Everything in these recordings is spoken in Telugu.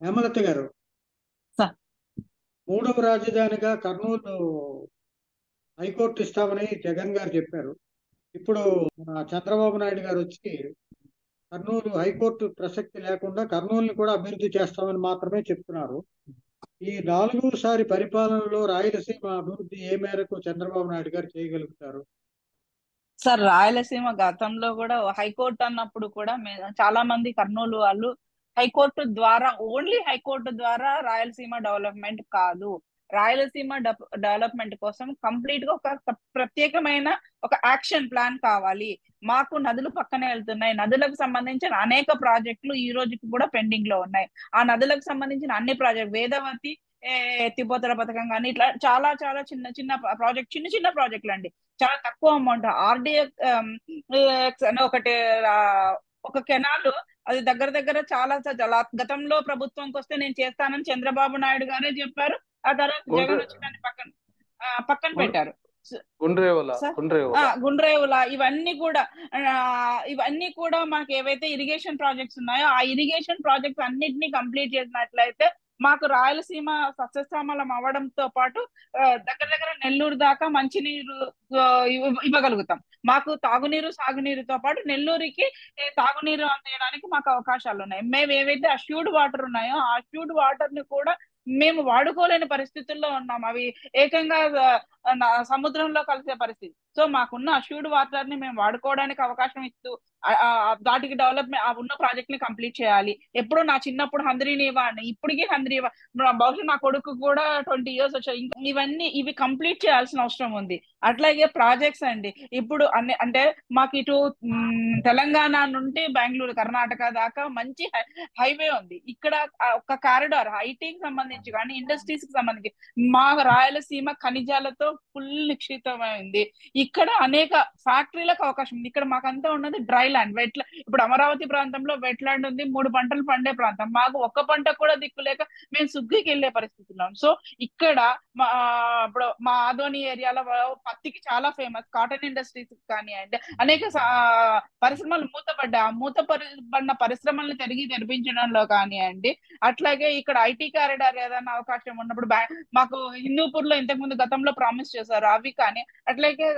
హేమలత గారు, సార్ మూడవ రాజధానిగా కర్నూలు హైకోర్టు ఇస్తామని జగన్ గారు చెప్పారు. ఇప్పుడు చంద్రబాబు నాయుడు గారు వచ్చి కర్నూలు హైకోర్టు ప్రసక్తి లేకుండా కర్నూలుని కూడా అభివృద్ధి చేస్తామని మాత్రమే చెప్తున్నారు. ఈ 4సారి పరిపాలనలో రాయలసీమ అభివృద్ధి ఏ మేరకు చంద్రబాబు నాయుడు గారు చేయగలుగుతారు? సార్ రాయలసీమ గతంలో కూడా హైకోర్టు అన్నప్పుడు కూడా చాలా మంది కర్నూలు వాళ్ళు హైకోర్టు ద్వారా ఓన్లీ హైకోర్టు ద్వారా రాయలసీమ డెవలప్మెంట్ కాదు, రాయలసీమ డెవలప్మెంట్ కోసం కంప్లీట్ గా ఒక ప్రత్యేకమైన ఒక యాక్షన్ ప్లాన్ కావాలి. మాకు నదులు పక్కనే వెళ్తున్నాయి, నదులకు సంబంధించిన అనేక ప్రాజెక్టులు ఈ రోజుకి కూడా పెండింగ్ లో ఉన్నాయి. ఆ నదులకు సంబంధించిన అన్ని ప్రాజెక్ట్ వేదవతి ఎత్తిపోతల పథకం కానీ ఇట్లా చాలా చాలా చిన్న చిన్న ప్రాజెక్ట్, చిన్న చిన్న ప్రాజెక్టులు అండి. చాలా తక్కువ అమౌంట్ ఆర్డిఎక్స్ అని ఒకటి ఒక కెనాల్, అది దగ్గర దగ్గర చాలా గతంలో ప్రభుత్వంకి వస్తే నేను చేస్తానని చంద్రబాబు నాయుడు గారే చెప్పారు. ఆ తర్వాత గుండ్రే జగన్ వచ్చి దాన్ని పక్కన గుం- పెట్టారు. గుండ్రేవుల సార్ గుండ్రేవుల గుండ్రేవుల ఇవన్నీ కూడా మనకి ఏవైతే ఇరిగేషన్ ప్రాజెక్ట్స్ ఉన్నాయో ఆ ఇరిగేషన్ ప్రాజెక్ట్స్ అన్నిటినీ కంప్లీట్ చేసినట్లయితే మాకు రాయలసీమ సస్యశ్యామలం అవ్వడంతో పాటు దగ్గర దగ్గర నెల్లూరు దాకా మంచినీరు ఇవ్వగలుగుతాం. మాకు తాగునీరు సాగునీరుతో పాటు నెల్లూరుకి తాగునీరు అందేయడానికి మాకు అవకాశాలు ఉన్నాయి. మేము ఏవైతే అష్యూర్డ్ వాటర్ ఉన్నాయో ఆ అష్యూర్డ్ వాటర్ ని కూడా మేము వాడుకోలేని పరిస్థితుల్లో ఉన్నాం. అవి ఏకంగా సముద్రంలో కలిసే పరిస్థితి. సో మాకున్న అష్యూర్డ్ వాటర్ ని మేము వాడుకోవడానికి అవకాశం ఇస్తూ వాటికి డెవలప్మెంట్ ఉన్న ప్రాజెక్ట్ ని కంప్లీట్ చేయాలి. ఎప్పుడు నా చిన్నప్పుడు హంద్రీనీవా అని, ఇప్పటికీ హంద్రీవా, బహుశా నా కొడుకు కూడా 20 years వచ్చాయి. ఇవి కంప్లీట్ చేయాల్సిన అవసరం ఉంది. అట్లాగే ప్రాజెక్ట్స్ అండి, ఇప్పుడు అంటే మాకు ఇటు తెలంగాణ నుండి బెంగళూరు కర్ణాటక దాకా మంచి హైవే ఉంది. ఇక్కడ ఒక కారిడార్ ఐటీకి సంబంధించి కానీ ఇండస్ట్రీస్ కి సంబంధించి మా రాయలసీమ ఖనిజాలతో ఫుల్ నిక్షిప్తమైంది. ఇక్కడ అనేక ఫ్యాక్టరీలకు అవకాశం ఉంది. ఇక్కడ మాకంతా ఉన్నది డ్రై ల్యాండ్, ఇప్పుడు అమరావతి ప్రాంతంలో వెట్ ల్యాండ్ ఉంది, 3 పంటలు పండే ప్రాంతం. మాకు ఒక్క పంట కూడా దిక్కులేక మేము సుగ్గికి వెళ్లే పరిస్థితిలో. సో ఇక్కడ ఇప్పుడు మా ఆదోని ఏరియాలో పత్తికి చాలా ఫేమస్, కాటన్ ఇండస్ట్రీస్ కానివ్వండి, అనేక పరిశ్రమలు మూతపడిన పరిశ్రమలను తిరిగి తెరిపించడంలో కానివ్వండి, అట్లాగే ఇక్కడ ఐటీ కారిడార్ ఏదైనా అవకాశం ఉన్నప్పుడు మాకు హిందూపూర్ లో ఇంతకు ముందు గతంలో ప్రామిస్ చేశారు అవి కానీ, అట్లాగే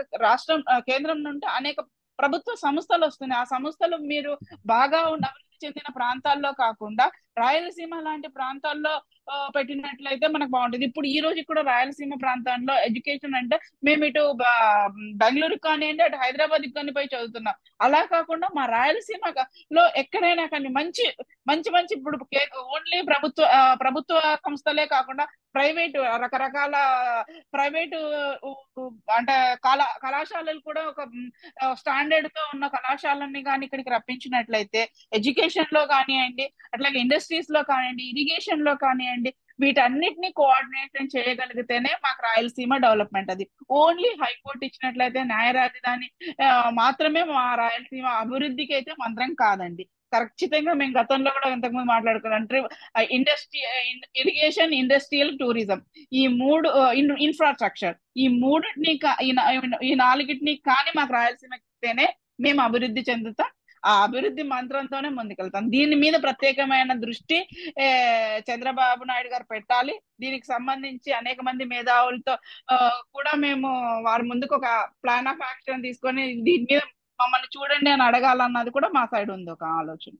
కేంద్రం నుండి అనేక ప్రభుత్వ సంస్థలు వస్తున్నాయి. ఆ సంస్థలు మీరు బాగా అభివృద్ధి చెందిన ప్రాంతాల్లో కాకుండా రాయలసీమ లాంటి ప్రాంతాల్లో పెట్టినట్లయితే మనకు బాగుంటుంది. ఇప్పుడు ఈ రోజు కూడా రాయలసీమ ప్రాంతాల్లో ఎడ్యుకేషన్ అంటే మేము ఇటు బెంగళూరు కానివ్వండి, అటు హైదరాబాద్ కానీ పోయి చదువుతున్నాం. అలా కాకుండా మా రాయలసీమలో ఎక్కడైనా కానీ మంచి మంచి మంచి ఇప్పుడు ఓన్లీ ప్రభుత్వ సంస్థలే కాకుండా ప్రైవేటు రకరకాల ప్రైవేటు అంటే కళాశాలలు కూడా ఒక స్టాండర్డ్ తో ఉన్న కళాశాలని కానీ ఇక్కడికి రప్పించినట్లయితే ఎడ్యుకేషన్ లో కానివ్వండి, అట్లాగే ఇండస్ట్రీస్ లో కానివ్వండి, ఇరిగేషన్ లో కానివ్వండి, వీటన్నిటిని కోఆర్డినేషన్ చేయగలిగితేనే మాకు రాయలసీమ డెవలప్మెంట్. అది ఓన్లీ హైకోర్టు ఇచ్చినట్లయితే న్యాయ రాజధాని మాత్రమే మా రాయలసీమ అభివృద్ధికి అయితే మంత్రం కాదండి. ఖచ్చితంగా మేము గతంలో కూడా ఇంతకుముందు మాట్లాడుకున్నాం. ఇరిగేషన్, ఇండస్ట్రియల్, టూరిజం, ఈ మూడు ఇన్ఫ్రాస్ట్రక్చర్, ఈ మూడింటిని ఈ నాలుగిటిని కానీ మాకు రాయలసీమ ఇస్తేనే మేము అభివృద్ధి చెందుతాం. ఆ అభివృద్ధి మంత్రంతోనే ముందుకెళ్తాం. దీని మీద ప్రత్యేకమైన దృష్టి చంద్రబాబు నాయుడు గారు పెట్టాలి. దీనికి సంబంధించి అనేక మంది మేధావులతో కూడా మేము వారి ముందుకు ఒక ప్లాన్ ఆఫ్ యాక్షన్ తీసుకొని దీని మీద మమ్మల్ని చూడండి అని అడగాలన్నది కూడా మా సైడ్ ఉంది ఒక ఆలోచన.